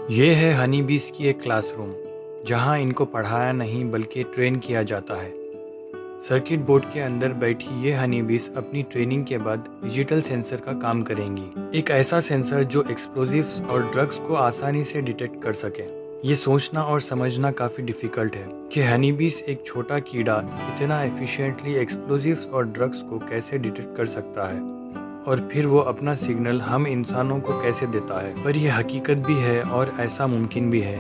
ये है हनी बीस की एक क्लासरूम जहाँ इनको पढ़ाया नहीं बल्कि ट्रेन किया जाता है। सर्किट बोर्ड के अंदर बैठी ये हनी बीस अपनी ट्रेनिंग के बाद डिजिटल सेंसर का काम करेंगी। एक ऐसा सेंसर जो एक्सप्लोजिव्स और ड्रग्स को आसानी से डिटेक्ट कर सके। ये सोचना और समझना काफ़ी डिफ़िकल्ट है कि हनी बीस एक छोटा कीड़ा इतना एफिशिएंटली एक्सप्लोजिव्स और ड्रग्स को कैसे डिटेक्ट कर सकता है और फिर वो अपना सिग्नल हम इंसानों को कैसे देता है। पर यह हकीकत भी है और ऐसा मुमकिन भी है।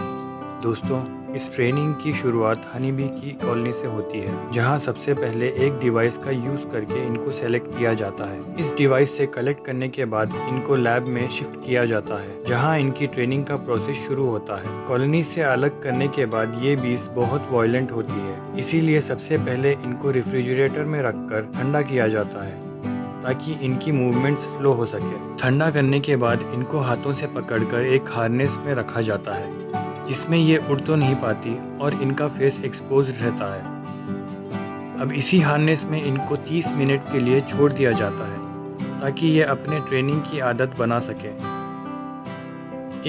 दोस्तों, इस ट्रेनिंग की शुरुआत हनी बी की कॉलोनी से होती है, जहां सबसे पहले एक डिवाइस का यूज़ करके इनको सेलेक्ट किया जाता है। इस डिवाइस से कलेक्ट करने के बाद इनको लैब में शिफ्ट किया जाता है, जहां इनकी ट्रेनिंग का प्रोसेस शुरू होता है। कॉलोनी से अलग करने के बाद ये बीस बहुत वायलेंट होती है, इसीलिए सबसे पहले इनको रेफ्रिजरेटर में रखकर ठंडा किया जाता है ताकि इनकी मूवमेंट स्लो हो सके। ठंडा करने के बाद इनको हाथों से पकड़कर एक हार्नेस में रखा जाता है, जिसमें ये उड़ तो नहीं पाती और इनका फेस एक्सपोज रहता है। अब इसी हार्नेस में इनको 30 मिनट के लिए छोड़ दिया जाता है ताकि ये अपने ट्रेनिंग की आदत बना सके।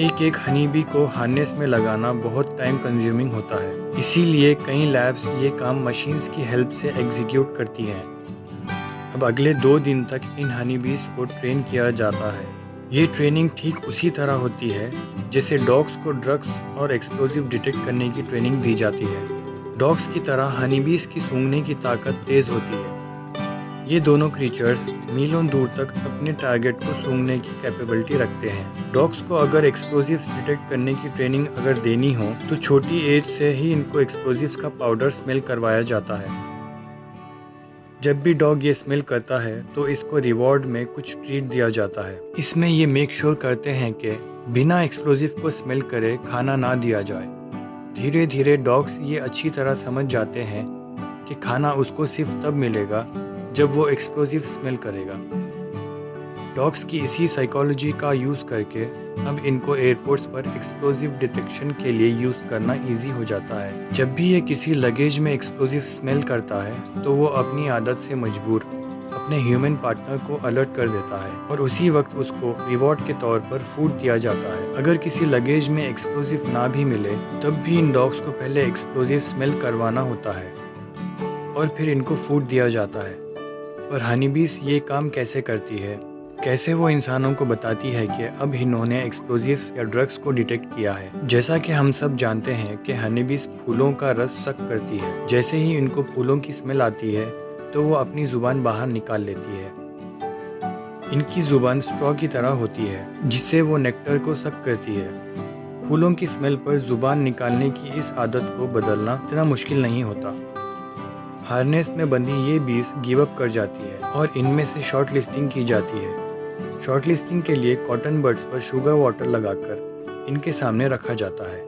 एक एक हनी बी को हार्नेस में लगाना बहुत टाइम कंज्यूमिंग होता है, इसीलिए कई लैब्स ये काम मशीन्स की हेल्प से एग्जीक्यूट करती हैं। अब अगले 2 दिन तक इन हनी बीज को ट्रेन किया जाता है। ये ट्रेनिंग ठीक उसी तरह होती है जैसे डॉग्स को ड्रग्स और एक्सप्लोजिव डिटेक्ट करने की ट्रेनिंग दी जाती है। डॉग्स की तरह हनी बीज की सूंघने की ताकत तेज़ होती है। ये दोनों क्रीचर्स मीलों दूर तक अपने टारगेट को सूंघने की कैपेबिलिटी रखते हैं। डॉग्स को अगर एक्सप्लोजिव्स डिटेक्ट करने की ट्रेनिंग अगर देनी हो तो छोटी एज से ही इनको एक्सप्लोजिव्स का पाउडर स्मेल करवाया जाता है। जब भी डॉग ये स्मेल करता है तो इसको रिवॉर्ड में कुछ ट्रीट दिया जाता है। इसमें ये मेक श्योर करते हैं कि बिना एक्सप्लोजिव को स्मेल करे खाना ना दिया जाए। धीरे धीरे डॉग्स ये अच्छी तरह समझ जाते हैं कि खाना उसको सिर्फ तब मिलेगा जब वो एक्सप्लोजिव स्मेल करेगा। डॉग्स की इसी साइकोलॉजी का यूज़ करके अब इनको एयरपोर्ट्स पर एक्सप्लोजिव डिटेक्शन के लिए यूज़ करना इजी हो जाता है। जब भी ये किसी लगेज में एक्सप्लोजिव स्मेल करता है तो वो अपनी आदत से मजबूर अपने ह्यूमन पार्टनर को अलर्ट कर देता है और उसी वक्त उसको रिवॉर्ड के तौर पर फूड दिया जाता है। अगर किसी लगेज में एक्सप्लोजिव ना भी मिले तब भी इन डॉग्स को पहले एक्सप्लोजिव स्मेल करवाना होता है और फिर इनको फूड दिया जाता है। पर हनी बीस ये काम कैसे करती है, कैसे वो इंसानों को बताती है कि अब इन्होंने एक्सप्लोजिव्स या ड्रग्स को डिटेक्ट किया है। जैसा कि हम सब जानते हैं कि हनी बीस फूलों का रस सक करती है। जैसे ही इनको फूलों की स्मेल आती है तो वो अपनी जुबान बाहर निकाल लेती है। इनकी जुबान स्ट्रॉ की तरह होती है जिससे वो नेक्टर को सक करती है। फूलों की स्मेल पर जुबान निकालने की इस आदत को बदलना इतना मुश्किल नहीं होता। हार्नेस में बंधी ये बीस गिव अप कर जाती है और इनमें से शॉर्ट लिस्टिंग की जाती है। शॉर्ट लिस्टिंग के लिए कॉटन बड्स पर शुगर वाटर लगाकर इनके सामने रखा जाता है।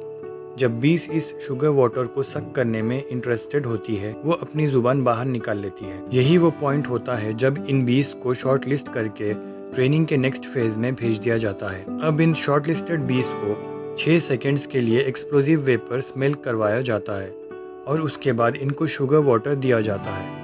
जब बीस इस शुगर वाटर को सक करने में इंटरेस्टेड होती है वो अपनी जुबान बाहर निकाल लेती है। यही वो पॉइंट होता है जब इन बीस को शॉर्ट लिस्ट करके ट्रेनिंग के नेक्स्ट फेज में भेज दिया जाता है। अब इन शॉर्ट लिस्टेड बीस को 6 सेकेंड्स के लिए एक्सप्लोजिव वेपर स्मेल करवाया जाता है और उसके बाद इनको शुगर वाटर दिया जाता है।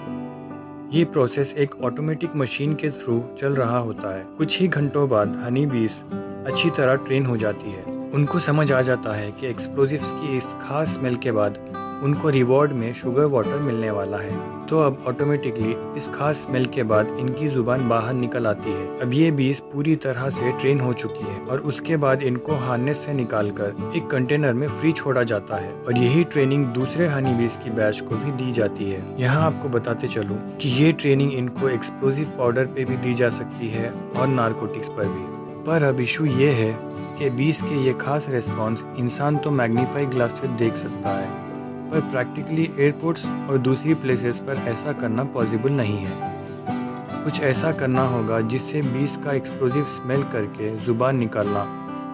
ये प्रोसेस एक ऑटोमेटिक मशीन के थ्रू चल रहा होता है। कुछ ही घंटों बाद हनी बीस अच्छी तरह ट्रेन हो जाती है। उनको समझ आ जाता है कि एक्सप्लोजिव्स की इस खास स्मेल के बाद उनको रिवॉर्ड में शुगर वाटर मिलने वाला है। तो अब ऑटोमेटिकली इस खास स्मेल के बाद इनकी जुबान बाहर निकल आती है। अब ये बीस पूरी तरह से ट्रेन हो चुकी है और उसके बाद इनको हार्नेस से निकालकर एक कंटेनर में फ्री छोड़ा जाता है और यही ट्रेनिंग दूसरे हनी बीस की बैच को भी दी जाती है। यहाँ आपको बताते चलूँ कि ये ट्रेनिंग इनको एक्सप्लोजिव पाउडर पे भी दी जा सकती है और नारकोटिक्स पर भी। पर अब इशू ये है कि बीस के ये खास रेस्पॉन्स इंसान तो मैग्नीफाई ग्लास से देख सकता है, पर प्रैक्टिकली एयरपोर्ट्स और दूसरी प्लेसेस पर ऐसा करना पॉसिबल नहीं है। कुछ ऐसा करना होगा जिससे बीस का एक्सप्लोजिव स्मेल करके ज़ुबान निकालना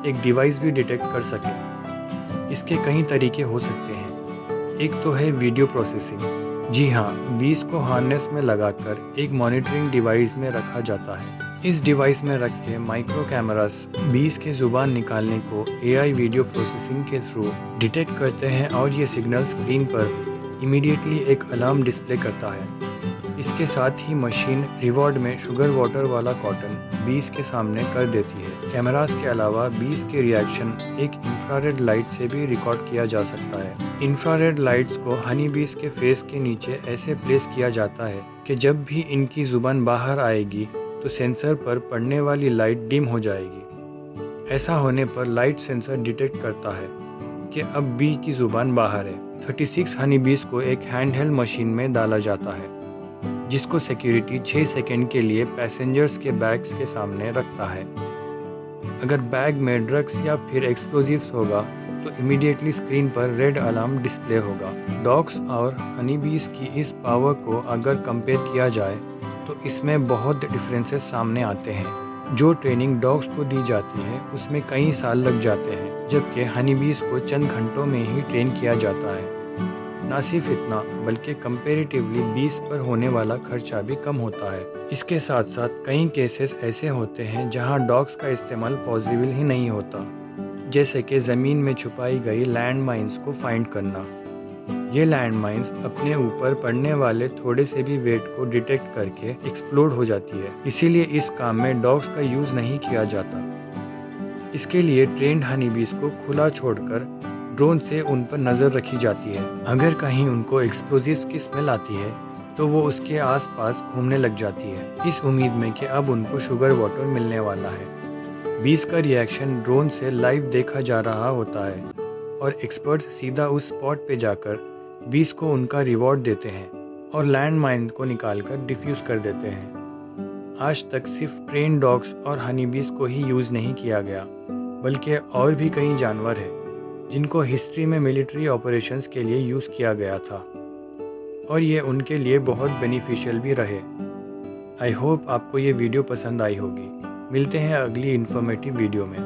एक डिवाइस भी डिटेक्ट कर सके। इसके कई तरीके हो सकते हैं। एक तो है वीडियो प्रोसेसिंग। जी हाँ, बीस को हार्नेस में लगाकर एक मॉनिटरिंग डिवाइस में रखा जाता है। इस डिवाइस में रख के माइक्रो कैमरास बीस के ज़ुबान निकालने को एआई वीडियो प्रोसेसिंग के थ्रू डिटेक्ट करते हैं और ये सिग्नल स्क्रीन पर इमीडिएटली एक अलार्म डिस्प्ले करता है। इसके साथ ही मशीन रिवॉर्ड में शुगर वाटर वाला कॉटन बीस के सामने कर देती है। कैमरास के अलावा बीस के रिएक्शन एक इंफ्रारेड लाइट से भी रिकॉर्ड किया जा सकता है। इंफ्रारेड लाइट्स को हनी बीस के फेस के नीचे ऐसे प्लेस किया जाता है कि जब भी इनकी जुबान बाहर आएगी तो सेंसर पर पड़ने वाली लाइट डिम हो जाएगी। ऐसा होने पर लाइट सेंसर डिटेक्ट करता है कि अब बी की जुबान बाहर है। 36 हनी बीस को एक हैंडहेल्ड मशीन में डाला जाता है जिसको सिक्योरिटी 6 सेकंड के लिए पैसेंजर्स के बैग्स के सामने रखता है। अगर बैग में ड्रग्स या फिर एक्सप्लोजिव्स होगा तो इमीडिएटली स्क्रीन पर रेड अलार्म डिस्प्ले होगा। डॉग्स और हनी बीस की इस पावर को अगर कंपेयर किया जाए तो इसमें बहुत डिफरेंसेस सामने आते हैं। जो ट्रेनिंग डॉग्स को दी जाती है उसमें कई साल लग जाते हैं, जबकि हनी बीस को चंद घंटों में ही ट्रेन किया जाता है। ना सिर्फ इतना बल्कि कंपैरेटिवली बीस पर होने वाला खर्चा भी कम होता है। इसके साथ साथ कई केसेस ऐसे होते हैं जहां डॉग्स का इस्तेमाल पॉसिबल ही नहीं होता, जैसे कि ज़मीन में छुपाई गई लैंड माइंस को फाइंड करना। ये लैंड माइंस अपने ऊपर पड़ने वाले थोड़े से भी वेट को डिटेक्ट करके एक्सप्लोड हो जाती है, इसीलिए इस काम में डॉग्स का यूज़ नहीं किया जाता। इसके लिए ट्रेंड हनी बीस को खुला छोड़कर ड्रोन से उन पर नज़र रखी जाती है। अगर कहीं उनको एक्सप्लोजिव्स की स्मेल आती है तो वो उसके आसपास घूमने लग जाती है, इस उम्मीद में कि अब उनको शुगर वाटर मिलने वाला है। बीस का रिएक्शन ड्रोन से लाइव देखा जा रहा होता है और एक्सपर्ट्स सीधा उस स्पॉट पे जाकर बीस को उनका रिवॉर्ड देते हैं और लैंड माइन को निकालकर डिफ्यूज़ कर देते हैं। आज तक सिर्फ ट्रेन डॉग्स और हनी बीस को ही यूज़ नहीं किया गया, बल्कि और भी कई जानवर हैं जिनको हिस्ट्री में मिलिट्री ऑपरेशंस के लिए यूज़ किया गया था और ये उनके लिए बहुत बेनिफिशियल भी रहे। आई होप आपको ये वीडियो पसंद आई होगी। मिलते हैं अगली इन्फॉर्मेटिव वीडियो में।